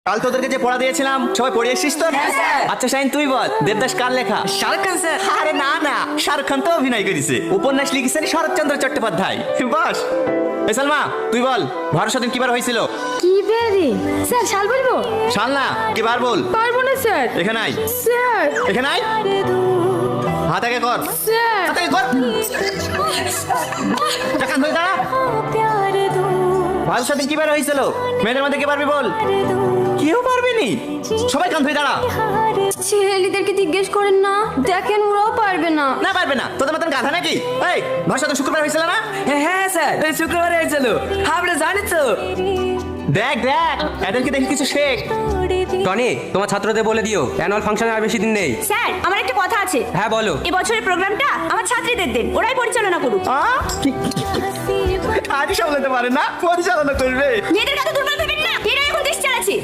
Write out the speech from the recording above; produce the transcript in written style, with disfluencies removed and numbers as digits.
কাল তোদেরকে যে পড়া দিয়েছিলাম সবাই পড়ে এসেছিস তো? আচ্ছা শাহিন তুই বল, দেবদাস কার লেখা? শাহরুখ খান স্যার। আরে না না, শাহরুখ খান তো অভিনয় করেছে। উপন্যাস লিখেছেন শরৎচন্দ্র চট্টোপাধ্যায়। বাস এই সালমা তুই বল, ভারত স্বাধীন কিবার হয়েছিল? কি বেরি স্যার সাল বলবো? সাল না, কিবার বল। পারবো না স্যার। এখানে আয়, স্যার এখানে আয়, হাত আগে কর, স্যার হাত আগে কর, টাকা ধরে দাঁড়া। ভারত স্বাধীন কিবার হয়েছিল? মেয়েদের মধ্যে কে পারবি বল? কেউ পারবে নি, সবাই কান ধরে দাঁড়া। ছেলেদেরকে জিজ্ঞেস করেন না, দেখেন ওরাও পারবে না। না পারবে না, তোদের মতন গাধা নাকি? এই ভারত স্বাধীন শুক্রবার হয়েছিল না? হ্যাঁ স্যার, এই শুক্রবারে হয়েছিল। আপনি জানেন তো? দেখ দেখ, এদেরকে দেখি কিছু শেখ। টনি, তোমার ছাত্রদের বলে দিও অ্যানুয়াল ফাংশনে আর বেশি দিন নেই। স্যার আমার একটা কথা আছে। হ্যাঁ বলো। এবছরের প্রোগ্রামটা আমার ছাত্রীদের দেন, ওরাই পরিচালনা করুক। আজই সামলাতে পারে না, পরিচালনা করবে। মেয়েদের কথা দুর্বল ভেবেন না, এরাই এখন দেশ চালাচ্ছে।